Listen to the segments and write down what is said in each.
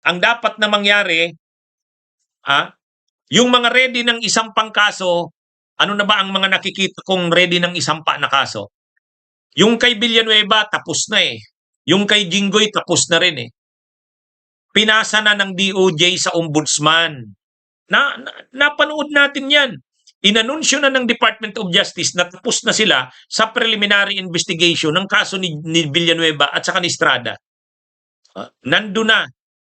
Ang dapat na mangyari, yung mga ready ng isang pangkaso, ano na ba ang mga nakikita kong ready ng isampa na kaso? Yung kay Villanueva, tapos na eh. Yung kay Jinggoy, tapos na rin eh. Pinasa na ng DOJ sa ombudsman. Napanood natin yan. Inanunsyo na ng Department of Justice na tapos na sila sa preliminary investigation ng kaso ni Villanueva at saka ni Estrada. Nandun na.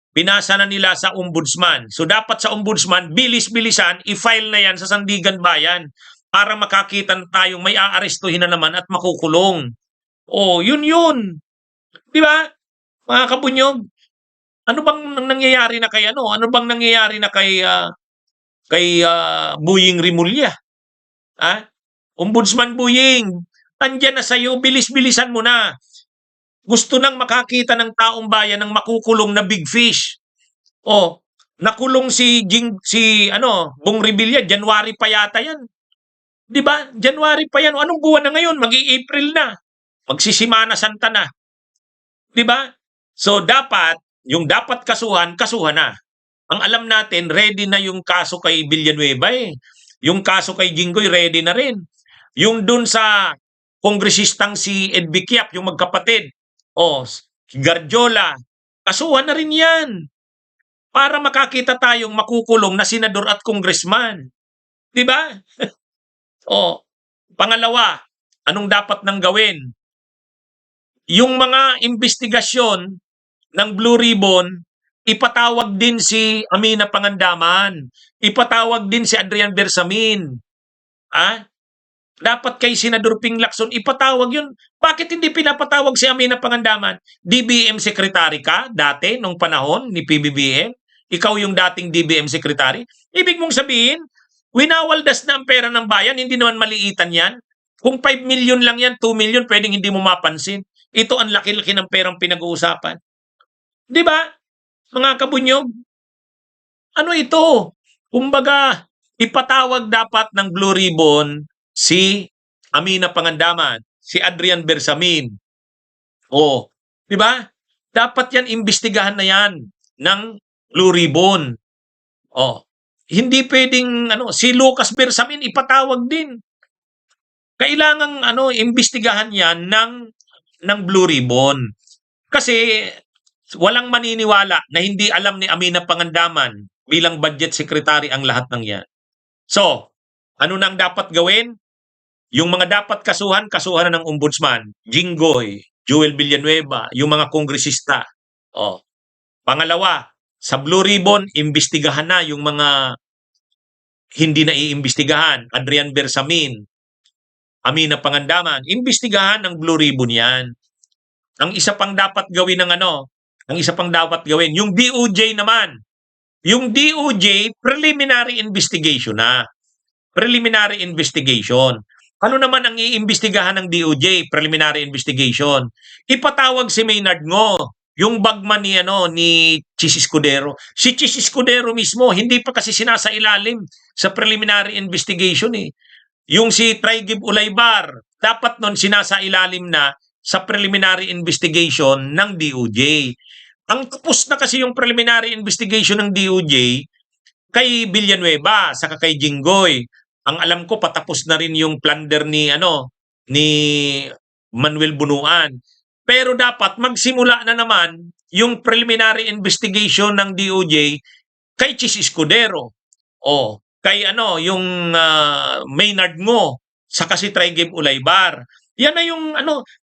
Pinasa na nila sa ombudsman. So dapat sa ombudsman, bilis-bilisan, i-file na yan sa Sandigan Bayan para makakita na tayong may aarestuhin na naman at makukulong. Oh, yun. Di ba? Mga kabunyog, ano bang nangyayari na kay ano? Ano bang nangyayari na kay Buying Rimulya? Ombudsman Buying, andyan na sa'yo, bilis-bilisan mo na. Gusto nang makakita ng taong bayan ng makukulong na big fish. Oh, nakulong si Bong Revilla, January pa yata yan. 'Di ba? January pa yan. Anong buwan na ngayon? Magi-April na. Magsisimana Santa na. 'Di ba? So dapat kasuhan na. Ang alam natin, ready na yung kaso kay Villanueva eh. Yung kaso kay Jinggoy, ready na rin. Yung dun sa kongresistang si Ed Biquiap, yung magkapatid, Garjola, kasuhan na rin yan. Para makakita tayong makukulong na senador at congressman. Di ba? Pangalawa, anong dapat nang gawin? Yung mga investigasyon ng Blue Ribbon, ipatawag din si Amina Pangandaman. Ipatawag din si Adrian Bersamin. Dapat kay Senador Ping Lacson, ipatawag yun. Bakit hindi pinapatawag si Amina Pangandaman? DBM Secretary ka dati, nung panahon ni PBBM? Ikaw yung dating DBM Secretary? Ibig mong sabihin, winawaldas na ang pera ng bayan, hindi naman maliitan yan. Kung 5 million lang yan, 2 million, pwedeng hindi mo mapansin. Ito ang laki-laki ng perang pinag-uusapan. Di ba? Mga kabunyog, ano ito? Kumbaga, ipatawag dapat ng Blue Ribbon si Amina Pangandaman, si Adrian Bersamin. Di ba? Dapat yan, imbestigahan na yan ng Blue Ribbon. Hindi pwedeng si Lucas Bersamin ipatawag din. Kailangang imbestigahan yan ng Blue Ribbon. Kasi walang maniniwala na hindi alam ni Amina Pangandaman bilang budget secretary ang lahat ng yan. So, ano nang dapat gawin? Yung mga dapat kasuhan na ng ombudsman, Jinggoy, Joel Villanueva, yung mga kongresista. Pangalawa, sa Blue Ribbon, imbestigahan na yung mga hindi na iimbestigahan. Adrian Bersamin, Amina Pangandaman, imbestigahan ng Blue Ribbon yan. Ang isa pang dapat gawin yung DOJ naman. Yung DOJ, preliminary investigation na. Preliminary investigation. Ano naman ang iimbestigahan ng DOJ? Preliminary investigation. Ipatawag si Maynard Ngo, yung bagman ni Chis Escudero. Si Chis Escudero mismo, hindi pa kasi sinasailalim sa preliminary investigation eh. Yung si Traigib Ulaybar, dapat nun sinasailalim na sa preliminary investigation ng DOJ. Ang tapos na kasi yung preliminary investigation ng DOJ kay Villanueva, saka kay Jinggoy. Ang alam ko, patapos na rin yung plunder ni Manuel Bunuan. Pero dapat magsimula na naman yung preliminary investigation ng DOJ kay Chis Escudero. Kay yung Maynard Ngo, saka si Traigib Ulaybar. Yan na yung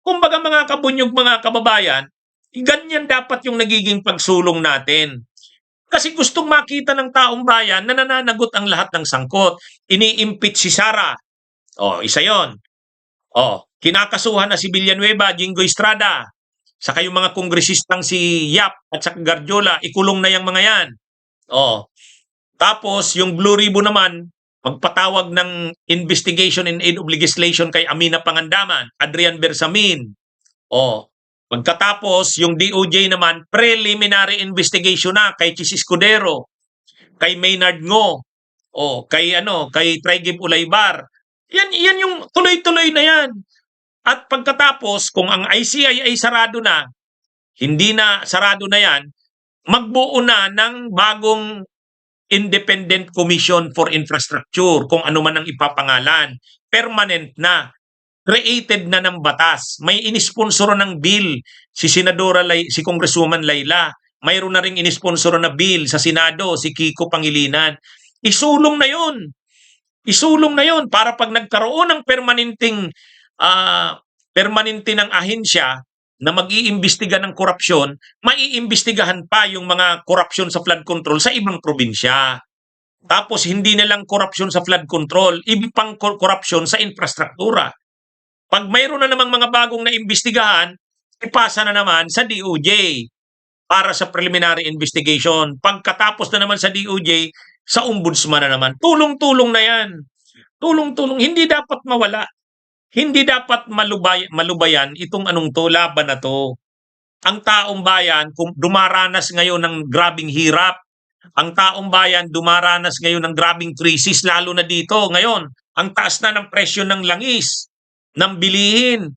kumbaga mga kabunyog, mga kababayan, ganyan dapat yung nagiging pagsulong natin. Kasi gustong makita ng taong bayan na nananagot ang lahat ng sangkot. Ini-impeach si Sara. Isa yon. Kinakasuhan na si Villanueva, Jinggoy Estrada. Saka yung mga kongresistang si Yap at saka Garjola, ikulong na yung mga yan. Tapos yung Blue Ribbon naman, magpatawag ng investigation in aid of legislation kay Amina Pangandaman, Adrian Bersamin. Pagkatapos, yung DOJ naman, preliminary investigation na kay Chis Escudero, kay Maynard Ngo, kay Traigib Ulaybar. Yan yung tuloy-tuloy na yan. At pagkatapos, kung ang ICI ay sarado na, hindi na sarado na yan, magbuo na ng bagong Independent Commission for Infrastructure, kung ano man ang ipapangalan. Permanent na. Created na ng batas. May inisponsoro ng bill si Congresswoman Laila. Mayroon na ring inisponsoro na bill sa Senado si Kiko Pangilinan. Isulong na 'yon. Isulong na 'yon para pag nagkaroon ng permanente ng ahensya na mag-iimbestiga ng korupsyon, maiimbestigahan pa yung mga korupsyon sa flood control sa ibang probinsya. Tapos hindi na lang korupsyon sa flood control, iba pang korupsyon sa infrastruktura. Pag mayroon na namang mga bagong naimbestigahan, ipasa na naman sa DOJ para sa preliminary investigation. Pagkatapos na naman sa DOJ, sa ombudsman na naman. Tulong-tulong na yan. Tulong-tulong. Hindi dapat mawala. Hindi dapat malubayan itong laban na to. Ang taong bayan, kung dumaranas ngayon ng grabing hirap, ang taong bayan dumaranas ngayon ng grabing krisis, lalo na dito ngayon. Ang taas na ng presyo ng langis, ng bilihin.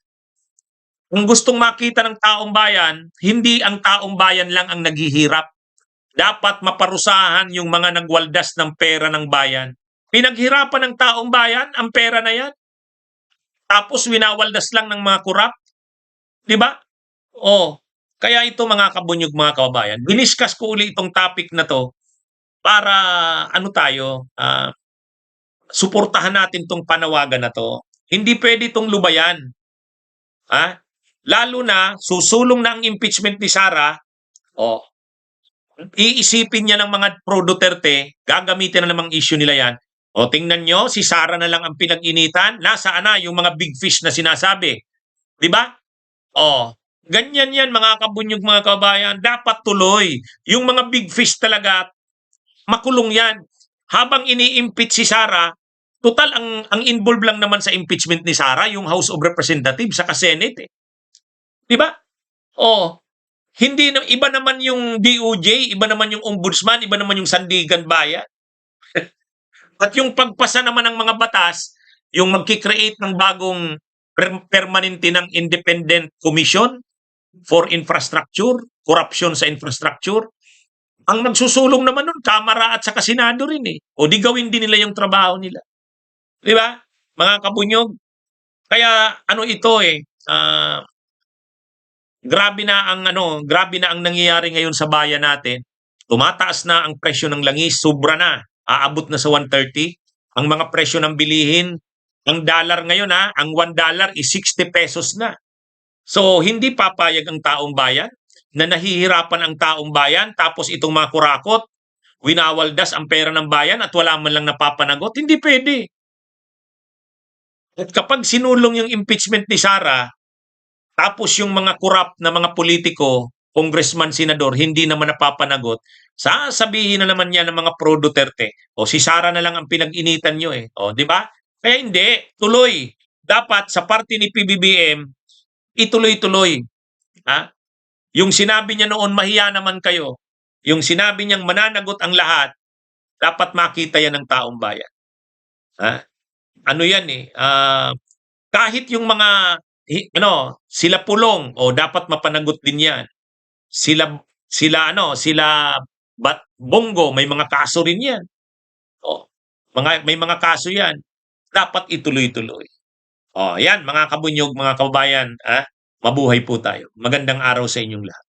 Kung gustong makita ng taong bayan, hindi ang taong bayan lang ang naghihirap. Dapat maparusahan yung mga nagwaldas ng pera ng bayan. Pinaghirapan ng taong bayan ang pera na yan. Tapos winawaldas lang ng mga kurap. Di ba? Kaya ito mga kabunyog, mga kababayan, diniscuss ko uli itong topic na to para suportahan natin tong panawagan na to. Hindi pwede itong lubayan. Lalo na, susulong na ang impeachment ni Sara, iisipin niya ng mga pro-Duterte, gagamitin na namang issue nila yan. Tingnan nyo, si Sara na lang ang pinag-initan, nasaan na yung mga big fish na sinasabi? Di ba? Ganyan yan mga kabunyog, mga kabayan. Dapat tuloy. Yung mga big fish talaga, makulong yan. Habang ini-impeach si Sara, total ang involved lang naman sa impeachment ni Sara, yung House of Representatives, saka Senate. Di ba? Hindi na, iba naman yung DOJ, iba naman yung ombudsman, iba naman yung Sandigan Bayan. At yung pagpasa naman ng mga batas, yung magki-create ng bagong permanente ng Independent Commission for Infrastructure, corruption sa infrastructure, ang nagsusulong naman nun, Kamara at saka Senado rin di gawin din nila yung trabaho nila. Di ba? Mga kabunyog. Kaya ito grabe na ang nangyayari ngayon sa bayan natin. Tumataas na ang presyo ng langis, sobra na. Aabot na sa 130. Ang mga presyo ng bilihin, ang dollar ngayon ang $1 is 60 pesos na. So hindi papayag ang taong bayan na nahihirapan ang taong bayan, tapos itong mga kurakot, winawaldas ang pera ng bayan at wala man lang napapanagot. Hindi pwede. At kapag sinulong yung impeachment ni Sara, tapos yung mga kurap na mga politiko, congressman, senador, hindi naman napapanagot, sasabihin na naman yan ng mga pro-Duterte, si Sara na lang ang pinag-initan nyo di ba? Kaya hindi, tuloy. Dapat sa party ni PBBM, ituloy-tuloy. Yung sinabi niya noon, mahiya naman kayo. Yung sinabi niyang mananagot ang lahat, dapat makita yan ng taong bayan. Yan kahit yung mga sila Pulong, dapat mapanagot din yan. Sila Bongo, may mga kaso rin yan. May mga kaso yan. Dapat ituloy-tuloy. Yan mga kabunyog, mga kababayan, mabuhay po tayo. Magandang araw sa inyong lahat.